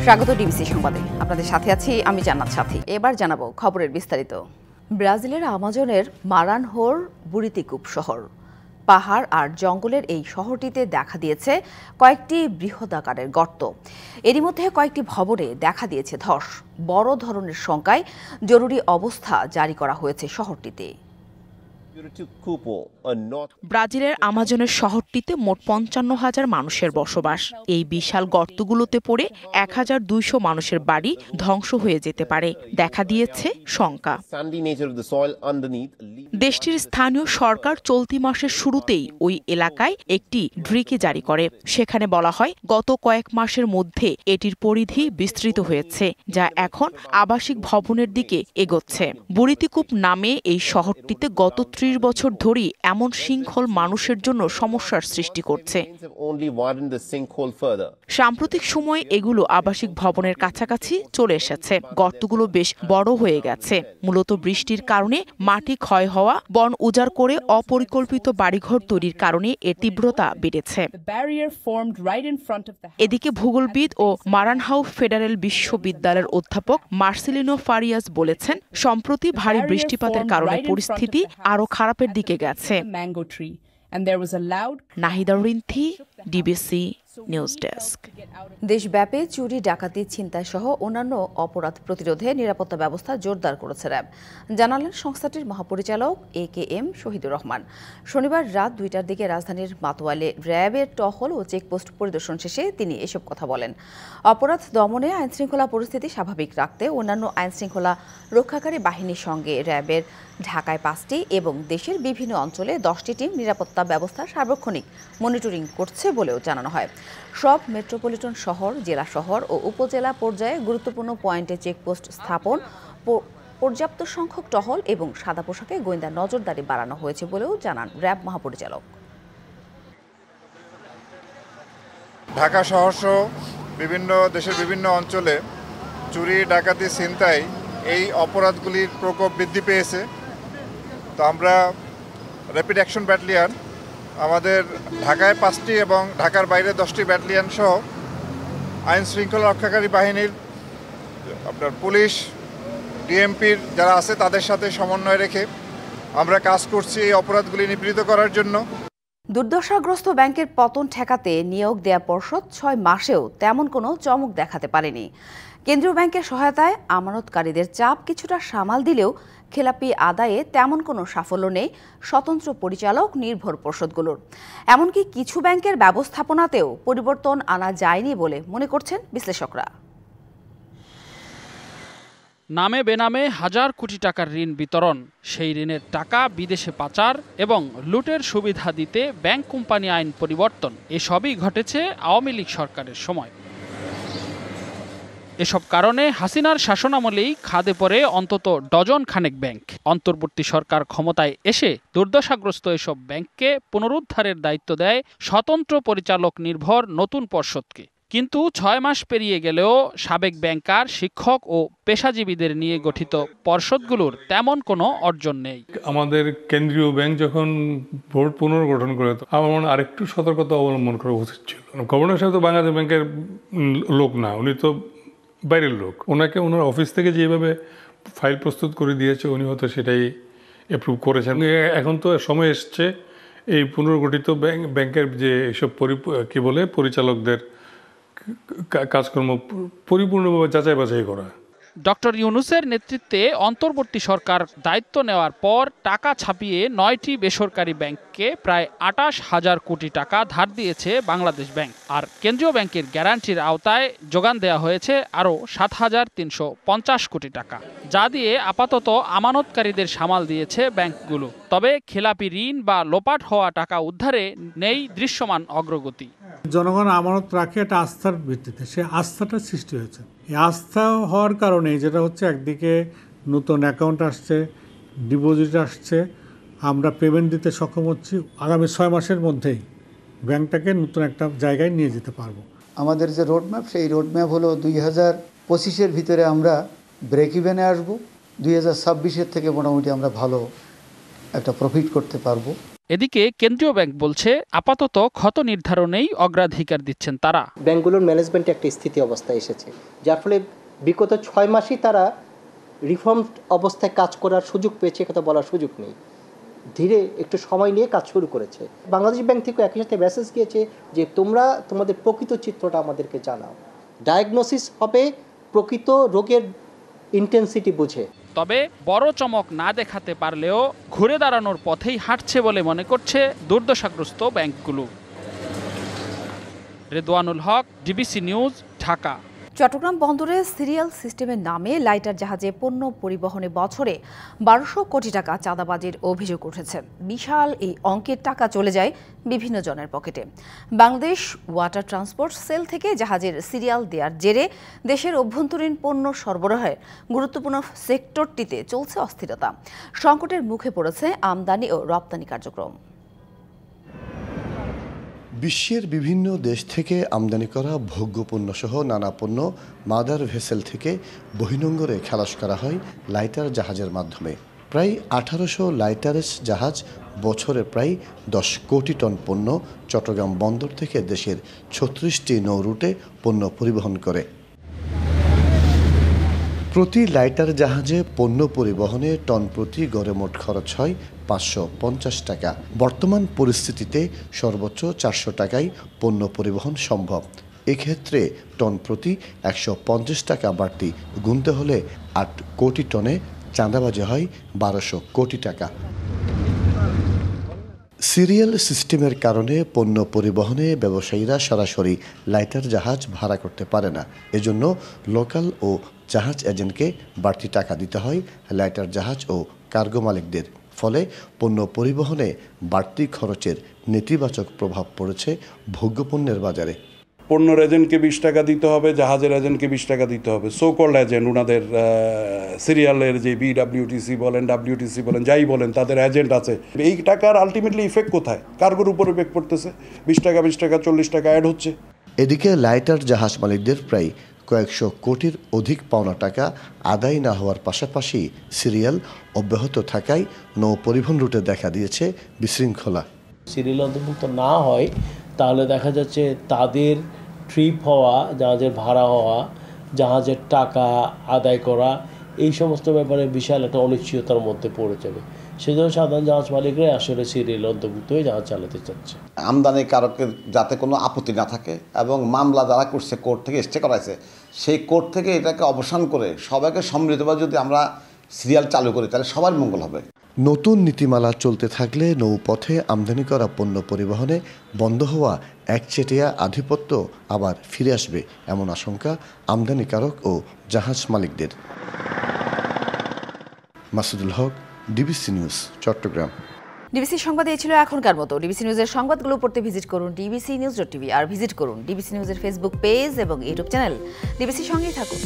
স্বাগত ডিবিসি সংবাদে। আপনাদের সাথে আছি আমি জান্নাত সাথী। এবার জানাবো খবরের বিস্তারিত। ব্রাজিলের আমাজনের মারানহোর বুরিতিকুপ শহর। পাহাড় আর জঙ্গলের এই শহরটিতে দেখা দিয়েছে কয়েকটি বৃহদাকারের গর্ত। এরই মধ্যে কয়েকটি ভবনে দেখা দিয়েছে ধস। বড় ধরনের শঙ্কায় জরুরি অবস্থা জারি করা হয়েছে শহরটিতে। ব্রাজিলের আমাজনের শহরটিতে মোট ৫৫,০০০ মানুষের বসবাস। এই বিশাল গর্তগুলোতে পড়ে ১,২০০ মানুষের বাড়ি ধ্বংস হয়ে যেতে পারে দেখা দিয়েছে শঙ্কা। দেশটির স্থানীয় সরকার চলতি মাসের শুরুতেই ওই এলাকায় একটি ডিক্রি জারি করে। সেখানে বলা হয় গত কয়েক মাসের মধ্যে এটির পরিধি বিস্তৃত হয়েছে, যা এখন আবাসিক ভবনের দিকে এগোচ্ছে। বুরিতিকুপ নামে এই শহরটিতে গত ৩০ বছর ধরেই এমন শৃঙ্খল মানুষের জন্য সমস্যার সৃষ্টি করছে। সাম্প্রতিক সময়ে এগুলো আবাসিক ভবনের কাছাকাছি চলে এসেছে। গর্তগুলো বেশ বড় হয়ে গেছে। মূলত বৃষ্টির কারণে মাটি ক্ষয় হওয়া, বন উজাড় করে অপরিকল্পিত বাড়িঘর তৈরির কারণে এর তীব্রতা বেড়েছে। এদিকে ভূগোলবিদ ও মারানহাউ ফেডারেল বিশ্ববিদ্যালয়ের অধ্যাপক মার্সেলিনো ফারিয়াস বলেছেন, সম্প্রতি ভারী বৃষ্টিপাতের কারণে পরিস্থিতি আরও খারাপের দিকে গেছে। Nahida Rinthi, DBC news desk. দেশব্যাপী চুরি, ডাকাতি, ছিনতাই সহ অন্যান্য অপরাধ প্রতিরোধে নিরাপত্তা ব্যবস্থা জোরদার করেছে র্যাব, জানালেন সংস্থাটির মহাপরিচালক AKM শহীদুর রহমান। শনিবার রাত ২টার দিকে রাজধানীর মাতোয়ালে র্যাবের টহল ও চেকপোস্ট পরিদর্শন শেষে তিনি এসব কথা বলেন। অপরাধ দমনে আইনশৃঙ্খলা পরিস্থিতি স্বাভাবিক রাখতে অন্যান্য আইনশৃঙ্খলা রক্ষাকারী বাহিনীর সঙ্গে র্যাবের ঢাকায় ৫টি এবং দেশের বিভিন্ন অঞ্চলে 10টি টিম নিরাপত্তা ব্যবস্থা সার্বক্ষণিক মনিটরিং করছে বলেও জানানো হয়। সব মেট্রোপলিটন শহর, জেলা শহর ও উপজেলা পর্যায়ে গুরুত্বপূর্ণ পয়েন্টে চেকপোস্ট স্থাপন, পর্যাপ্ত সংখ্যক টহল এবং সাদা পোশাকে গোয়েন্দা নজরদারি বাড়ানো হয়েছে বলেও জানান র্যাব মহাপরিচালক। ঢাকা শহরসহ দেশের বিভিন্ন অঞ্চলে চুরি, ডাকাতি, ছিনতাই এই অপরাধগুলির প্রকোপ বৃদ্ধি পেয়েছে। তো আমরা র্যাপিড অ্যাকশন ব্যাটালিয়ন আমাদের ঢাকায় 5টি এবং ঢাকার বাইরে 10টি ব্যাটালিয়ন সহ আইন শৃঙ্খলা রক্ষাকারী বাহিনীর আপনার পুলিশ, ডিএমপির যারা আছে তাদের সাথে সমন্বয় রেখে আমরা কাজ করছি এই অপরাধগুলি নিবৃত্ত করার জন্য। দুর্দশাগ্রস্ত ব্যাংকের পতন ঠেকাতে নিয়োগ দেয়া পর্ষদ 6 মাসেও তেমন কোনো চমক দেখাতে পারেনি। কেন্দ্রীয় ব্যাংকের সহায়তায় আমানতকারীদের চাপ কিছুটা সামাল দিলেও খেলাপি আদায়ে তেমন কোনো সাফল্য নেই স্বতন্ত্র পরিচালক নির্ভর পর্ষদগুলোর। এমনকি কিছু ব্যাংকের ব্যবস্থাপনাতেও পরিবর্তন আনা যায়নি বলে মনে করছেন বিশ্লেষকরা। নামে বেনামে হাজার কোটি টাকার ঋণ বিতরণ, সেই ঋণের টাকা বিদেশে পাচার এবং লুটের সুবিধা দিতে ব্যাংক কোম্পানি আইন পরিবর্তন, এসবই ঘটেছে আওয়ামী লীগ সরকারের সময়। এসব কারণে হাসিনার শাসনামলেই খাদে পড়ে অন্তত ডজন খানেক ব্যাংক। অন্তর্বর্তী সরকার ক্ষমতায় এসে দুর্দশাগ্রস্ত এসব ব্যাংককে পুনরুদ্ধারের দায়িত্ব দেয় স্বতন্ত্র পরিচালক নির্ভর নতুন পর্ষদকে। কিন্তু 6 মাস পেরিয়ে গেলেও সাবেক ব্যাংকার, শিক্ষক ও পেশাজীবীদের নিয়ে গঠিত পর্ষদগুলোর তেমন কোনো অর্জন নেই। আমাদের কেন্দ্রীয় ব্যাংক যখন বোর্ড পুনর্গঠন করে, আমার মনে আরেকটু সতর্কতা অবলম্বন করা উচিত ছিল। গভর্নর সাহেব তো বাংলাদেশ ব্যাংকের লোক না, উনি তো বাইরের লোক। ওনাকে ওনার অফিস থেকে যেভাবে ফাইল প্রস্তুত করে দিয়েছে উনি হয়তো সেটাই অ্যাপ্রুভ করেছেন। এখন তো সময় এসছে এই পুনর্গঠিত ব্যাংকের যে এসব পরিচালকদের কাজকর্ম পরিপূর্ণভাবে যাচাই বাছাই করা। ডক্টর ইউনূসের নেতৃত্বে অন্তর্বর্তী সরকার দায়িত্ব নেওয়ার পর টাকা ছাপিয়ে 9টি বেসরকারি ব্যাংককে প্রায় 28,000 কোটি টাকা ধার দিয়েছে বাংলাদেশ ব্যাংক। আর কেন্দ্রীয় ব্যাংকের গ্যারান্টির আওতায় যোগান দেওয়া হয়েছে আরও 7,350 কোটি টাকা, যা দিয়ে আপাতত আমানতকারীদের সামাল দিয়েছে ব্যাংকগুলো। তবে খেলাপি ঋণ বা লোপাট হওয়া টাকা উদ্ধারে নেই দৃশ্যমান অগ্রগতি। জনগণ আমানত রাখে একটা আস্থার ভিত্তিতে, সে আস্থাটা সৃষ্টি হয়েছে। এই আস্থা হওয়ার কারণে যেটা হচ্ছে, একদিকে নতুন অ্যাকাউন্ট আসছে, ডিপোজিট আসছে, আমরা পেমেন্ট দিতে সক্ষম হচ্ছি। আগামী 6 মাসের মধ্যেই ব্যাংকটাকে নতুন একটা জায়গায় নিয়ে যেতে পারবো। আমাদের যে রোডম্যাপ, সেই রোডম্যাপ হলো 2025-এর ভিতরে আমরা ব্রেক ইভেনে আসবো। 2026-এর থেকে মোটামুটি আমরা ভালো একটা প্রফিট করতে পারবো। এদিকে কেন্দ্রীয় ব্যাংক বলছে আপাতত ক্ষত নির্ধারণেই অগ্রাধিকার দিচ্ছেন তারা। ব্যাংকগুলোর ম্যানেজমেন্টে একটা স্থিতি অবস্থায় এসেছে, যার ফলে বিগত 6 মাসই তারা রিফর্ম অবস্থায় কাজ করার সুযোগ পেয়েছে, কথা বলার সুযোগ নেই। ধীরে একটু সময় নিয়ে কাজ শুরু করেছে। বাংলাদেশ ব্যাংক থেকে একই সাথে মেসেজ গিয়েছে যে তোমরা তোমাদের প্রকৃত চিত্রটা আমাদেরকে জানাও, ডায়াগনোসিস হবে প্রকৃত রোগের ইন্টেন্সিটি বুঝে। তবে বড় চমক না দেখাতে পারলেও ঘুরে দাঁড়ানোর পথেই হাঁটছে বলে মনে করছে দুর্দশাগ্রস্ত ব্যাংকগুলো। রেদওয়ানুল হক, ডিবিসি নিউজ, ঢাকা। চট্টগ্রাম বন্দরে সিরিয়াল সিস্টেমের নামে লাইটার জাহাজে পণ্য পরিবহনে বছরে 1200 কোটি টাকা চাঁদাবাজির অভিযোগ উঠেছে। বিশাল এই অঙ্কের টাকা চলে যায় বিভিন্ন জনের পকেটে। বাংলাদেশ ওয়াটার ট্রান্সপোর্ট সেল থেকে জাহাজের সিরিয়াল দেওয়ার জেরে দেশের অভ্যন্তরীণ পণ্য সরবরাহের গুরুত্বপূর্ণ সেক্টরটিতে চলছে অস্থিরতা। সংকটের মুখে পড়েছে আমদানি ও রপ্তানি কার্যক্রম। বিশ্বের বিভিন্ন দেশ থেকে আমদানি করা ভোগ্যপণ্য সহ নানা পণ্য মাদার ভেসেল থেকে বহির্নোঙরে খালাস করা হয় লাইটার জাহাজের মাধ্যমে। প্রায় 1800 লাইটারেস জাহাজ বছরে প্রায় 10 কোটি টন পণ্য চট্টগ্রাম বন্দর থেকে দেশের 36টি নৌ রুটে পণ্য পরিবহন করে। প্রতি লাইটার জাহাজে পণ্য পরিবহনে টন প্রতি গড়ে মোট খরচ হয় 550 টাকা। বর্তমান পরিস্থিতিতে সর্বোচ্চ 400 টাকায় পণ্য পরিবহন সম্ভব। এক্ষেত্রে টন প্রতি 150 টাকা বাড়তি গুনতে হলে 8 কোটি টনে চাঁদাবাজি হয় 1200 কোটি টাকা। সিরিয়াল সিস্টেমের কারণে পণ্য পরিবহনে ব্যবসায়ীরা সরাসরি লাইটার জাহাজ ভাড়া করতে পারে না। এজন্য লোকাল ও জাহাজ এজেন্টকে বাড়তি টাকা দিতে হয় লাইটার জাহাজ ও কার্গো মালিকদের। ফলে পণ্য পরিবহনে বাড়তি খরচের নেতিবাচক প্রভাব পড়েছে ভোগ্যপণ্যের বাজারে। পণ্যের এজেন্টকে 20 টাকা দিতে হবে, জাহাজের এজেন্টকে 20 টাকা দিতে হবে। সোকল্ড এজেন্ট, ওনাদের সিরিয়ালের যে বিডব্লিউটিসি বলেন, ডাব্লিউটিসি বলেন, যাই বলেন, তাদের এজেন্ট আছে। এই টাকার আলটিমেটলি ইফেক্ট কোথায়? কার্গোর উপর ইফেক্ট পড়তেছে। 20 টাকা 40 টাকা অ্যাড হচ্ছে। এদিকে লাইটার জাহাজ মালিকদের প্রায় কয়েকশো কোটির অধিক পাওনা টাকা আদায় না হওয়ার পাশাপাশি সিরিয়াল অব্যাহত থাকায় নৌ পরিবহন রুটে দেখা দিয়েছে বিশৃঙ্খলা। সিরিয়াল অন্তর্ভুক্ত না হয় তাহলে দেখা যাচ্ছে তাদের ট্রিপ হওয়া, জাহাজের ভাড়া হওয়া, জাহাজের টাকা আদায় করা, এই সমস্ত ব্যাপারে বিশাল একটা অনিশ্চয়তার মধ্যে পড়ে যাবে। সেজন্য সাধারণ জাহাজ মালিকরাই আসলে সিরিয়াল অন্তর্ভুক্ত হয়ে জাহাজ চালাতে চাচ্ছে। আমদানিকারকের যাতে কোনো আপত্তি না থাকে এবং মামলা যারা করছে কোর্ট থেকে স্টে করাইছে, সেই কোর্ট থেকে এটাকে অবসান করে সবাইকে সম্মিলিতভাবে যদি আমরা সিরিয়াল চালু করি তাহলে সবার মঙ্গল হবে। নতুন নীতিমালা চলতে থাকলে নৌপথে আমদানি করা পণ্য পরিবহনে বন্ধ হওয়া একচেটিয়া আধিপত্য আবার ফিরে আসবে এমন আশঙ্কা আমদানিকারক ও জাহাজ মালিকদের। মাসুদুল হক, ডিবিসি নিউজ, চট্টগ্রাম। ডিবিসি সংবাদে এই ছিল এখনকার মতো। ডিবিসি নিউজের সংবাদগুলো পড়তে ভিজিট করুন dbcnews.tv আর ভিজিট করুন ডিবিসি নিউজের ফেসবুক পেজ এবং ইউটিউব চ্যানেল। ডিবিসির সঙ্গেই থাকুন।